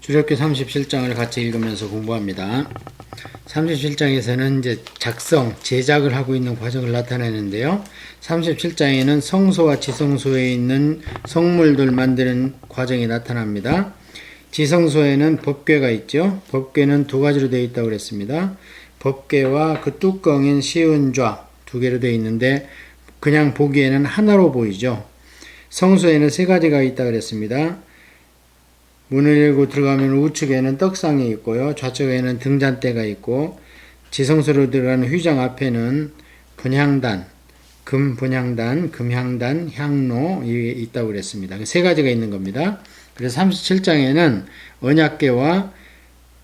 주력기 37장을 같이 읽으면서 공부합니다. 37장에서는 이제 작성, 제작을 하고 있는 과정을 나타내는데요. 37장에는 성소와 지성소에 있는 성물들 만드는 과정이 나타납니다. 지성소에는 법궤가 있죠. 법궤는 두 가지로 되어 있다고 그랬습니다. 법궤와 그 뚜껑인 시은좌 두 개로 되어 있는데 그냥 보기에는 하나로 보이죠. 성소에는 세 가지가 있다고 그랬습니다. 문을 열고 들어가면 우측에는 떡상이 있고요. 좌측에는 등잔대가 있고 지성소로 들어가는 휘장 앞에는 분향단, 금분향단, 금향단, 향로 있다고 그랬습니다. 세 가지가 있는 겁니다. 그래서 37장에는 언약궤와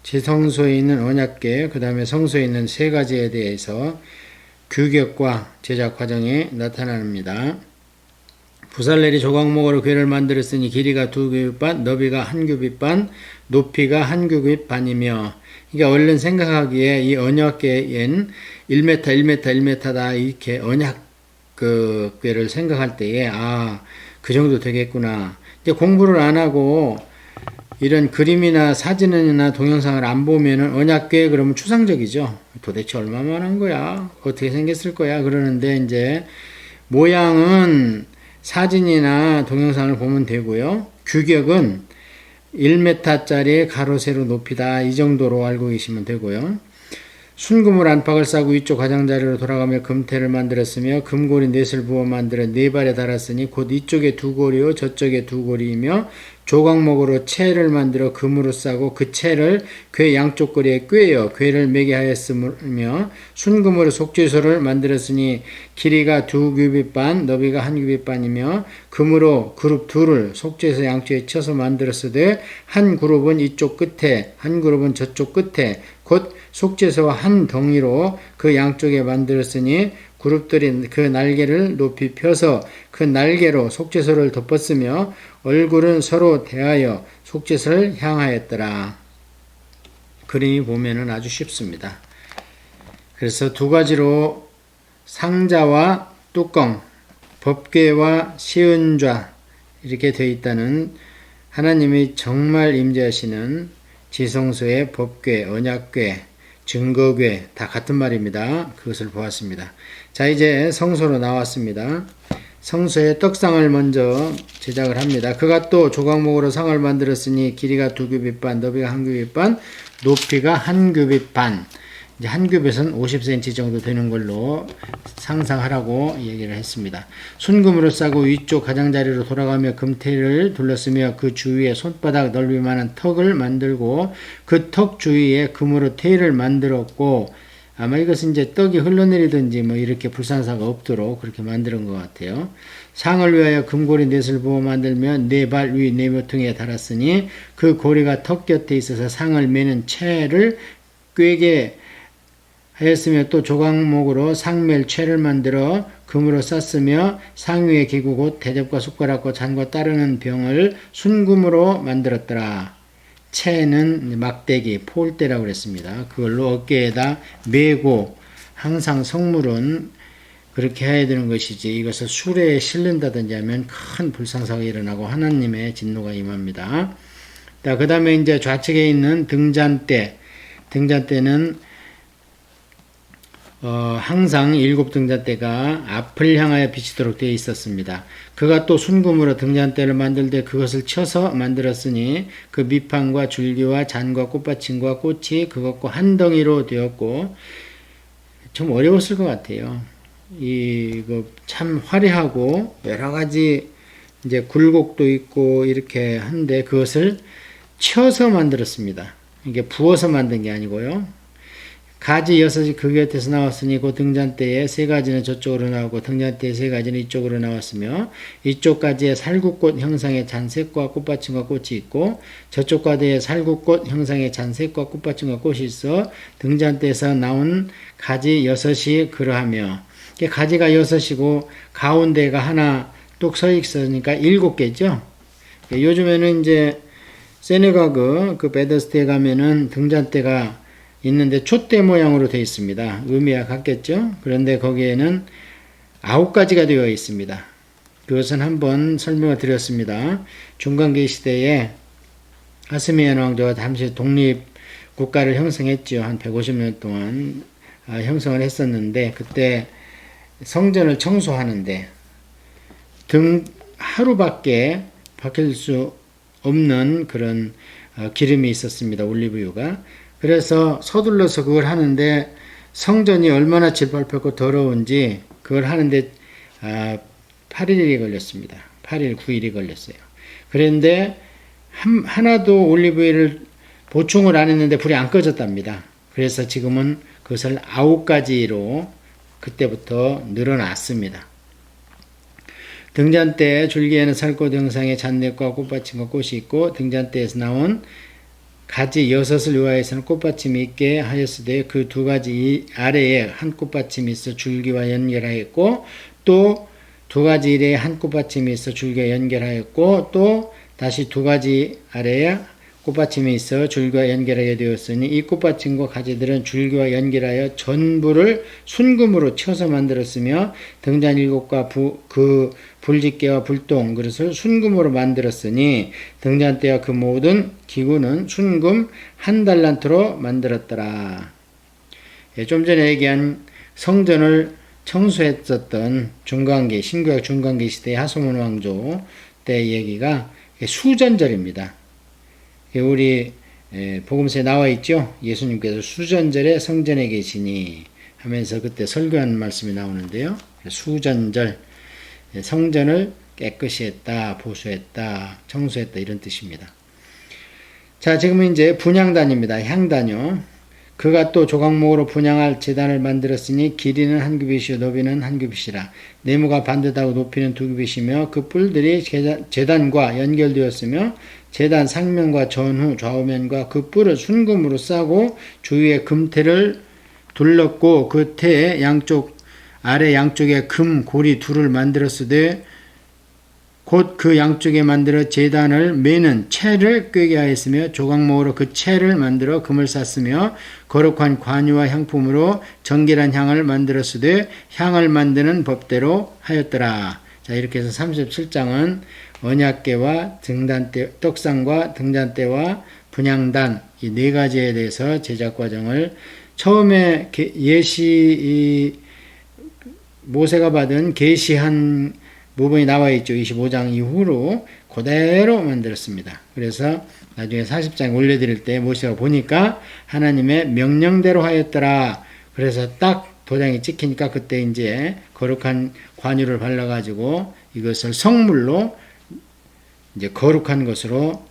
지성소에 있는 언약궤, 그 다음에 성소에 있는 세 가지에 대해서 규격과 제작 과정이 나타납니다. 부살렐이 조각목으로 궤를 만들었으니 길이가 2규빗 반, 너비가 1규빗 반, 높이가 1규빗 반이며, 그러니까 얼른 생각하기에 이 언약궤엔 1m, 1m, 1m다 이렇게 언약 궤를 생각할 때에 그 정도 되겠구나. 이제 공부를 안 하고 이런 그림이나 사진이나 동영상을 안 보면은 언약궤 그러면 추상적이죠. 도대체 얼마만한 거야? 어떻게 생겼을 거야? 그러는데 이제 모양은 사진이나 동영상을 보면 되고요. 규격은 1m짜리 가로 세로 높이다 이 정도로 알고 계시면 되고요. 순금을 안팎을 싸고 위쪽 가장자리로 돌아가며 금태를 만들었으며 금고리 넷을 부어 만들어 네 발에 달았으니 곧 이쪽에 두 고리요 저쪽에 두 고리이며 조각목으로 채를 만들어 금으로 싸고 그 채를 궤 양쪽 고리에 꿰어 궤를 매게 하였으며 순금으로 속죄소를 만들었으니 길이가 2규빗 반 너비가 1규빗 반이며 금으로 그룹 둘을 속죄소 양쪽에 쳐서 만들었으되 한 그룹은 이쪽 끝에 한 그룹은 저쪽 끝에 곧 속죄소와 한 덩이로 그 양쪽에 만들었으니 그룹들이 그 날개를 높이 펴서 그 날개로 속죄소를 덮었으며 얼굴은 서로 대하여 속죄소를 향하였더라. 그림이 보면은 아주 쉽습니다. 그래서 두 가지로 상자와 뚜껑, 법궤와 시은좌 이렇게 되어 있다는 하나님이 정말 임재하시는 지성소의 법궤, 언약궤, 증거궤 다 같은 말입니다. 그것을 보았습니다. 자, 이제 성소로 나왔습니다. 성소에 떡상을 먼저 제작을 합니다. 그가 또 조각목으로 상을 만들었으니 길이가 2규빗 반, 너비가 1규빗 반, 높이가 1규빗 반. 이제 1규빗은 50cm 정도 되는 걸로 상상하라고 얘기를 했습니다. 순금으로 싸고 위쪽 가장자리로 돌아가며 금태를 둘렀으며 그 주위에 손바닥 넓이만한 턱을 만들고 그 턱 주위에 금으로 태를 만들었고 아마 이것은 이제 떡이 흘러내리든지 뭐 이렇게 불상사가 없도록 그렇게 만드는 것 같아요. 상을 위하여 금고리 넷을 부어 만들며 네 발 위 네 모퉁이에 달았으니 그 고리가 턱 곁에 있어서 상을 매는 채를 꿰게 하였으며 또 조각목으로 상멜 채를 만들어 금으로 쌌으며 상 위에 기구 곧 대접과 숟가락과 잔과 따르는 병을 순금으로 만들었더라. 채는 막대기, 폴대라고 그랬습니다. 그걸로 어깨에다 메고 항상 성물은 그렇게 해야 되는 것이지 이것을 수레에 실른다든지 하면 큰 불상사가 일어나고 하나님의 진노가 임합니다. 그 다음에 이제 좌측에 있는 등잔대, 등잔대는 항상 7등잔대가 앞을 향하여 비치도록 되어 있었습니다. 그가 또 순금으로 등잔대를 만들 때 그것을 쳐서 만들었으니 그 밑판과 줄기와 잔과 꽃받침과 꽃이 그것과 한 덩이로 되었고 좀 어려웠을 것 같아요. 이거 참 화려하고 여러 가지 이제 굴곡도 있고 이렇게 한데 그것을 쳐서 만들었습니다. 이게 부어서 만든 게 아니고요. 가지 6이 그 곁에서 나왔으니 그 등잔대에 3가지는 저쪽으로 나오고 등잔대에 3가지는 이쪽으로 나왔으며 이쪽 가지에 살구꽃 형상의 잔색과 꽃받침과 꽃이 있고 저쪽 가지에 살구꽃 형상의 잔색과 꽃받침과 꽃이 있어 등잔대에서 나온 가지 6이 그러하며 가지가 6이고 가운데가 하나 뚝 서 있으니까 7개죠. 요즘에는 이제 세네가그 그 베더스트에 가면은 등잔대가 있는데 촛대 모양으로 되어 있습니다. 의미와 같겠죠? 그런데 거기에는 9가지가 되어 있습니다. 그것은 한번 설명을 드렸습니다. 중간계 시대에 하스미안 왕조가 당시 독립 국가를 형성했죠. 한 150년 동안 형성을 했었는데, 그때 성전을 청소하는데 하루밖에 바뀔 수 없는 그런 기름이 있었습니다. 올리브유가. 그래서 서둘러서 그걸 하는데 성전이 얼마나 질밟혔고 더러운지 그걸 하는데 8일이 걸렸습니다. 8일, 9일이 걸렸어요. 그런데 하나도 올리브유를 보충을 안 했는데 불이 안 꺼졌답니다. 그래서 지금은 그것을 9가지로 그때부터 늘어났습니다. 등잔대 줄기에는 살꽃 형상의 잣잎과 꽃받침과 꽃이 있고, 등잔대에서 나온 가지 6을 요하여서는 꽃받침이 있게 하였으되 그 2가지 아래에 한 꽃받침이 있어 줄기와 연결하였고, 또 2가지 이래에 한 꽃받침이 있어 줄기와 연결하였고, 또 다시 2가지 아래에 꽃받침이 있어 줄기와 연결하게 되었으니 이 꽃받침과 가지들은 줄기와 연결하여 전부를 순금으로 쳐서 만들었으며, 등잔 7과 그 불집게와 불똥 그릇을 순금으로 만들었으니 등잔대와 그 모든 기구는 순금 1달란트로 만들었더라. 좀 전에 얘기한 성전을 청소했었던 중간기, 신구약 중간기 시대의 하솔몬 왕조 때 얘기가 수전절입니다. 우리 복음서에 나와 있죠. 예수님께서 수전절에 성전에 계시니 하면서 그때 설교한 말씀이 나오는데요. 수전절, 성전을 깨끗이 했다, 보수했다, 청소했다 이런 뜻입니다. 자, 지금은 이제 분향단입니다. 향단요. 그가 또 조각목으로 분향할 제단을 만들었으니 길이는 1규빗이요 너비는 1규빗이라. 네모가 반듯하고 높이는 2규빗이며 그 뿔들이 제단과 연결되었으며 제단 상면과 전후 좌우면과 그 뿔을 순금으로 싸고 주위에 금테를 둘렀고 그 테 양쪽 아래 양쪽에 금 고리 2를 만들었으되 곧 그 양쪽에 만들어 제단을 매는 채를 꿰게 하였으며 조각목으로 그 채를 만들어 금을 쌌으며 거룩한 관유와 향품으로 정결한 향을 만들었으되 향을 만드는 법대로 하였더라. 자, 이렇게 해서 37장은 언약궤와 등잔대, 떡상과 등잔대와 분향단 이 4가지에 대해서 제작 과정을 처음에 모세가 받은 계시한 부분이 나와 있죠. 25장 이후로 그대로 만들었습니다. 그래서 나중에 40장에 올려드릴 때 모세가 보니까 하나님의 명령대로 하였더라. 그래서 딱 도장이 찍히니까 그때 이제 거룩한 관유를 발라가지고 이것을 성물로 이제 거룩한 것으로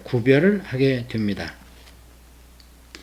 구별을 하게 됩니다.